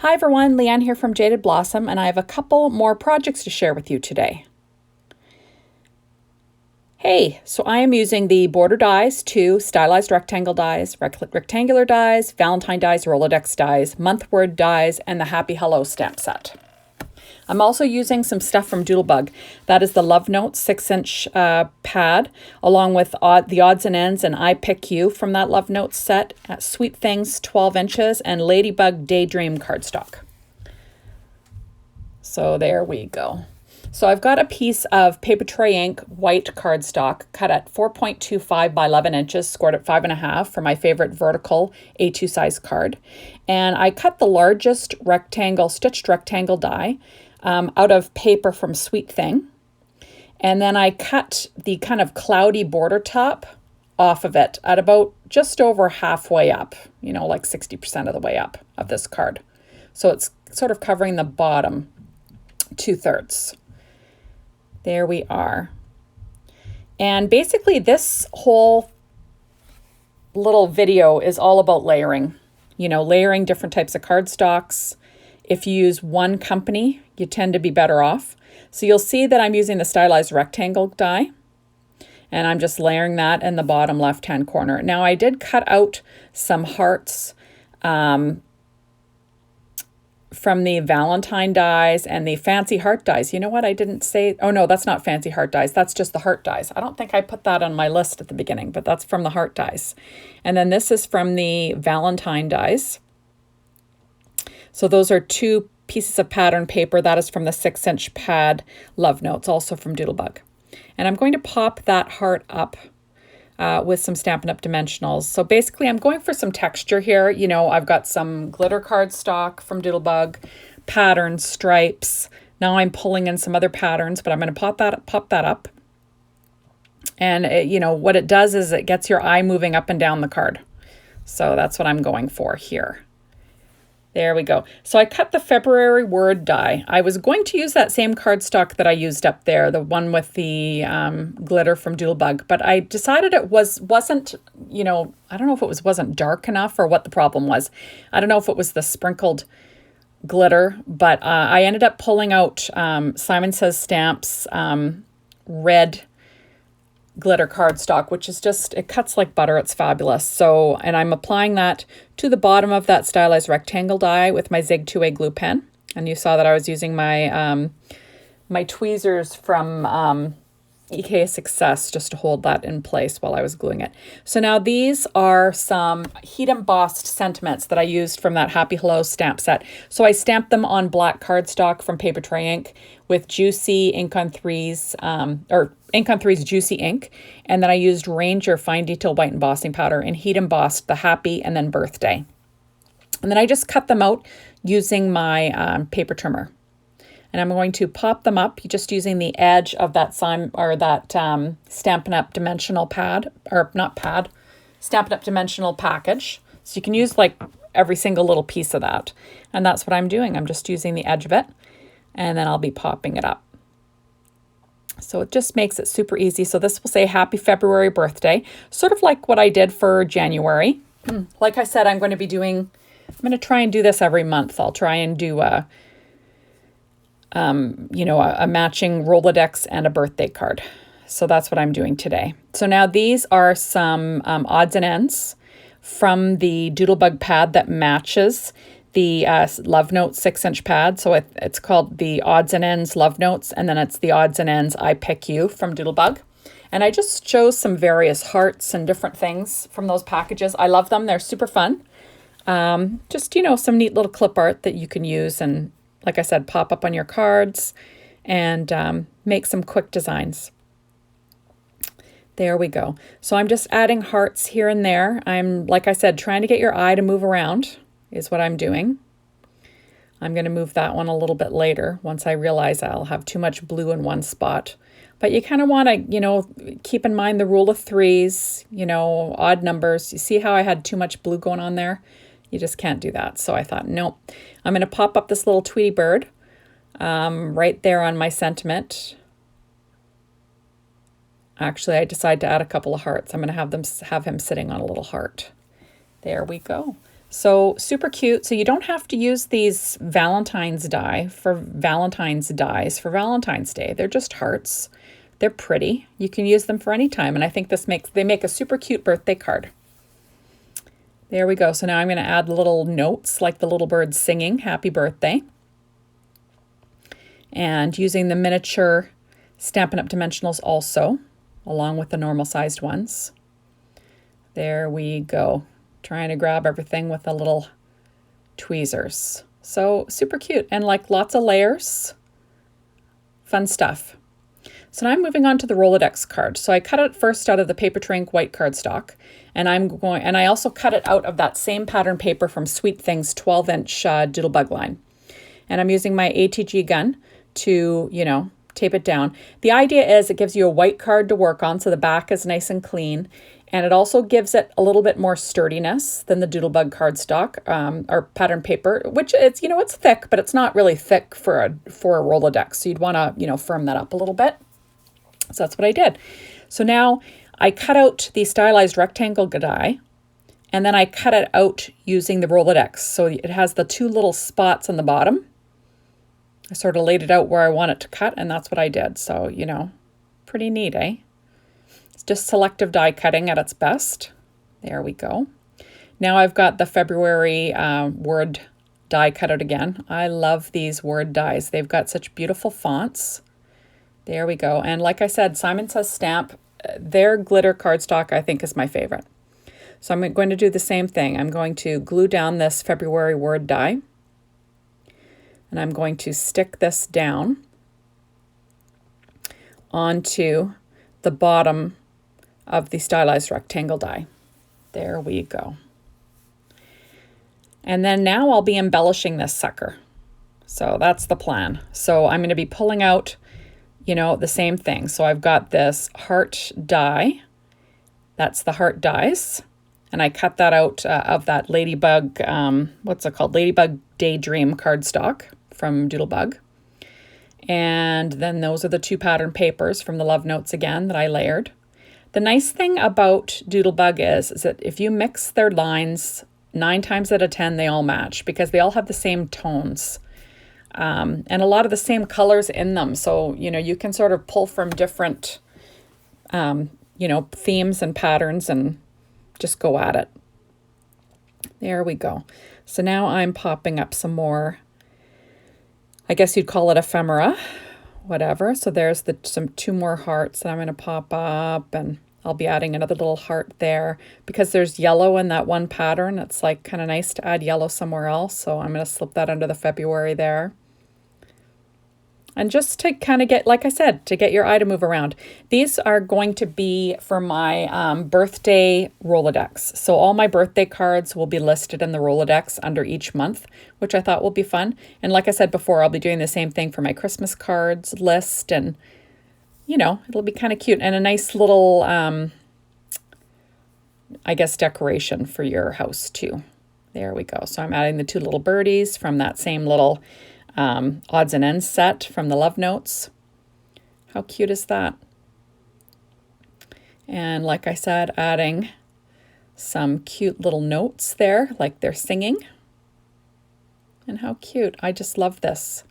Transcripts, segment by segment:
Hi everyone, Leanne here from Jaded Blossom, and I have a couple more projects to share with you today. Hey, so I am using the border dies, two stylized rectangle dies, rectangular dies, Valentine dies, Rolodex dies, month word dies, and the Happy Hello stamp set. I'm also using some stuff from Doodlebug. That is the Love Notes 6-inch pad, along with the odds and ends and I Pick You from that Love Notes set, Sweet Things 12 inches, and Ladybug Daydream cardstock. So there we go. So I've got a piece of paper tray ink white cardstock cut at 4.25 by 11 inches, scored at 5.5 for my favorite vertical A2 size card. And I cut the largest stitched rectangle die out of paper from Sweet Thing. And then I cut the kind of cloudy border top off of it at about just over halfway up, like 60% of the way up of this card. So it's sort of covering the bottom 2/3. There we are. And basically this whole little video is all about layering, layering different types of cardstocks. If you use one company, you tend to be better off. So you'll see that I'm using the stylized rectangle die, and I'm just layering that in the bottom left-hand corner. Now I did cut out some hearts from the Valentine dies and the fancy heart dies. You know what? I didn't say, oh no, that's not fancy heart dies. That's just the heart dies. I don't think I put that on my list at the beginning, but that's from the heart dies. And then this is from the Valentine dies. So those are two pieces of pattern paper. That is from the 6-inch pad Love Notes, also from Doodlebug. And I'm going to pop that heart up with some Stampin' Up! Dimensionals. So basically I'm going for some texture here. I've got some glitter cardstock from Doodlebug, patterns, stripes. Now I'm pulling in some other patterns, but I'm going to pop that up. And what it does is it gets your eye moving up and down the card. So that's what I'm going for here. There we go. So I cut the February word die. I was going to use that same cardstock that I used up there, the one with the glitter from Doodlebug, but I decided it wasn't, I don't know if it wasn't dark enough or what the problem was. I don't know if it was the sprinkled glitter, but I ended up pulling out Simon Says Stamps red glitter cardstock, which is just, it cuts like butter. It's fabulous. So, and I'm applying that to the bottom of that stylized rectangle die with my Zig 2A glue pen. And you saw that I was using my my tweezers from EK Success just to hold that in place while I was gluing it. So now these are some heat embossed sentiments that I used from that Happy Hello stamp set. So I stamped them on black cardstock from paper tray ink with Juicy Ink on 3's, or Ink on 3's Juicy Ink. And then I used Ranger Fine Detail White Embossing Powder and heat embossed the Happy and then Birthday. And then I just cut them out using my paper trimmer. And I'm going to pop them up just using the edge of that Stampin' Up! Dimensional pad, or not pad, Stampin' Up! Dimensional package. So you can use like every single little piece of that. And that's what I'm doing. I'm just using the edge of it, and then I'll be popping it up. So it just makes it super easy. So this will say Happy February Birthday, sort of like what I did for January. Like I said, I'm going to try and do this every month. I'll try and do a matching Rolodex and a birthday card. So that's what I'm doing today. So now these are some odds and ends from the Doodlebug pad that matches the Love Notes 6-inch pad. So it's called the Odds and Ends Love Notes, and then it's the Odds and Ends I Pick You from Doodlebug. And I just chose some various hearts and different things from those packages. I love them. They're super fun. Just, some neat little clip art that you can use and, like I said, pop up on your cards and make some quick designs. There we go. So I'm just adding hearts here and there. I'm, like I said, trying to get your eye to move around is what I'm doing. I'm going to move that one a little bit later once I realize I'll have too much blue in one spot. But you kind of want to, keep in mind the rule of threes, odd numbers. You see how I had too much blue going on there? You just can't do that. So I thought, nope, I'm going to pop up this little Tweety bird right there on my sentiment. Actually, I decided to add a couple of hearts. I'm going to have him sitting on a little heart. There we go. So super cute. So you don't have to use these Valentine's dies for Valentine's Day. They're just hearts. They're pretty. You can use them for any time. And I think they make a super cute birthday card. There we go. So now I'm going to add little notes like the little bird singing happy birthday. And using the miniature Stampin' Up! Dimensionals also, along with the normal sized ones. There we go. Trying to grab everything with the little tweezers. So super cute and like lots of layers. Fun stuff. So now I'm moving on to the Rolodex card. So I cut it first out of the paper ink white cardstock, and I also cut it out of that same pattern paper from Sweet Things 12-inch Doodlebug line. And I'm using my ATG gun to, tape it down. The idea is it gives you a white card to work on, so the back is nice and clean. And it also gives it a little bit more sturdiness than the Doodlebug cardstock or pattern paper, which it's, it's thick, but it's not really thick for a Rolodex. So you'd want to, firm that up a little bit. So that's what I did. So now I cut out the stylized rectangle die, and then I cut it out using the Rolodex. So it has the two little spots on the bottom. I sort of laid it out where I want it to cut, and that's what I did. So, pretty neat, eh? It's just selective die cutting at its best. There we go. Now I've got the February word die cut out again. I love these word dies. They've got such beautiful fonts. There we go. And like I said, Simon Says Stamp, their glitter cardstock I think is my favorite. So I'm going to do the same thing. I'm going to glue down this February word die. And I'm going to stick this down onto the bottom of the stylized rectangle die. There we go. And then now I'll be embellishing this sucker. So that's the plan. So I'm going to be pulling out, the same thing. So I've got this heart die. That's the heart dies. And I cut that out of that Ladybug, what's it called? Ladybug Daydream cardstock from Doodlebug. And then those are the two pattern papers from the Love Notes again that I layered. The nice thing about Doodlebug is that if you mix their lines, 9 times out of 10, they all match because they all have the same tones. And a lot of the same colors in them. So, you can sort of pull from different, themes and patterns and just go at it. There we go. So now I'm popping up some more, I guess you'd call it ephemera, whatever. So there's some 2 more hearts that I'm going to pop up, and I'll be adding another little heart there because there's yellow in that one pattern. It's like kind of nice to add yellow somewhere else. So I'm going to slip that under the February there. And just to kind of get, like I said, to get your eye to move around. These are going to be for my birthday Rolodex. So all my birthday cards will be listed in the Rolodex under each month, which I thought will be fun. And like I said before, I'll be doing the same thing for my Christmas cards list. And, it'll be kind of cute. And a nice little, I guess, decoration for your house too. There we go. So I'm adding the 2 little birdies from that same little odds and ends set from the Love Notes. How cute is that? And like I said, adding some cute little notes there, like they're singing. And how cute. I just love this.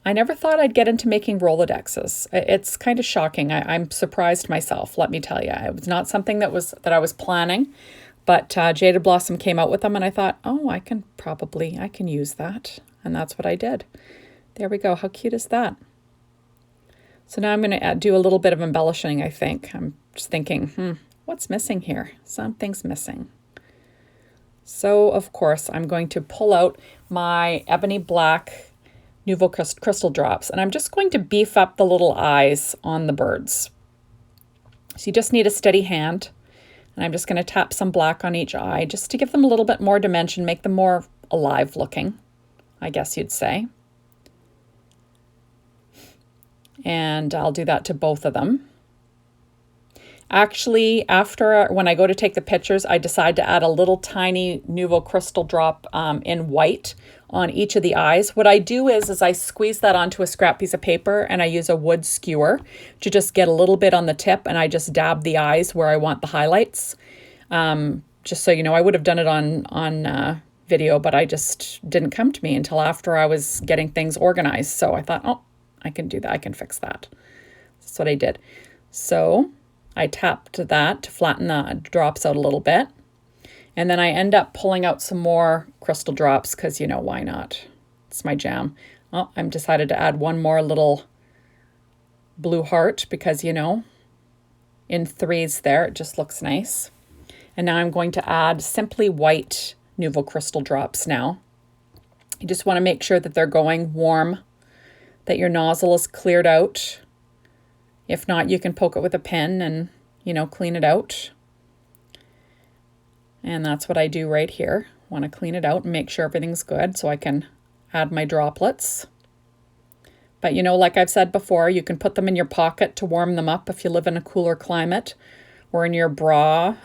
I never thought I'd get into making Rolodexes. It's kind of shocking. I'm surprised myself, let me tell you. It was not something that I was planning, but Jaded Blossom came out with them, and I thought, oh, I can use that. And that's what I did. There we go. How cute is that? So now I'm going to do a little bit of embellishing, I think. I'm just thinking, what's missing here? Something's missing. So, of course, I'm going to pull out my Ebony Black Nouveau Crystal Drops. And I'm just going to beef up the little eyes on the birds. So you just need a steady hand. And I'm just going to tap some black on each eye just to give them a little bit more dimension, make them more alive looking, I guess you'd say. And I'll do that to both of them. Actually, when I go to take the pictures, I decide to add a little tiny Nouveau Crystal drop in white on each of the eyes. What I do is I squeeze that onto a scrap piece of paper, and I use a wood skewer to just get a little bit on the tip, and I just dab the eyes where I want the highlights. just so you know, I would have done it on video, but I just didn't come to me until after I was getting things organized. So I thought, oh, I can do that. I can fix that. That's what I did. So I tapped that to flatten the drops out a little bit. And then I end up pulling out some more crystal drops because, you know, why not? It's my jam. Oh, I'm decided to add one more little blue heart because, you know, in threes there, it just looks nice. And now I'm going to add simply white Nouveau Crystal drops now. You just want to make sure that they're going warm, that your nozzle is cleared out. If not, you can poke it with a pen and, you know, clean it out. And that's what I do right here. Want to clean it out and make sure everything's good so I can add my droplets. But, you know, like I've said before, you can put them in your pocket to warm them up if you live in a cooler climate, or in your bra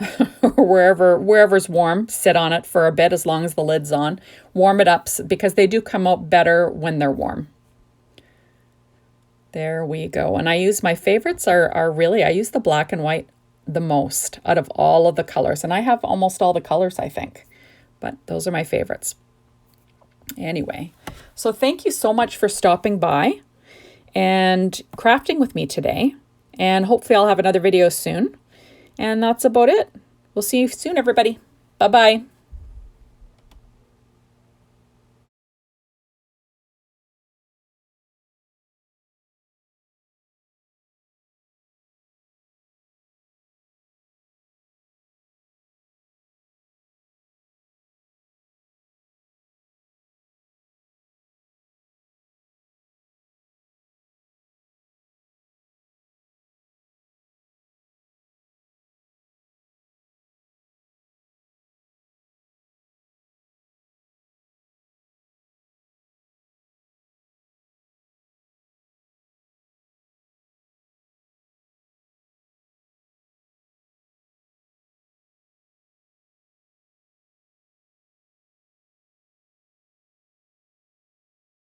or wherever's warm. Sit on it for a bit as long as the lid's on. Warm it up because they do come out better when they're warm. There we go. And I use my favorites are really, I use the black and white the most out of all of the colors. And I have almost all the colors, I think. But those are my favorites. Anyway, so thank you so much for stopping by and crafting with me today. And hopefully I'll have another video soon. And that's about it. We'll see you soon, everybody. Bye-bye.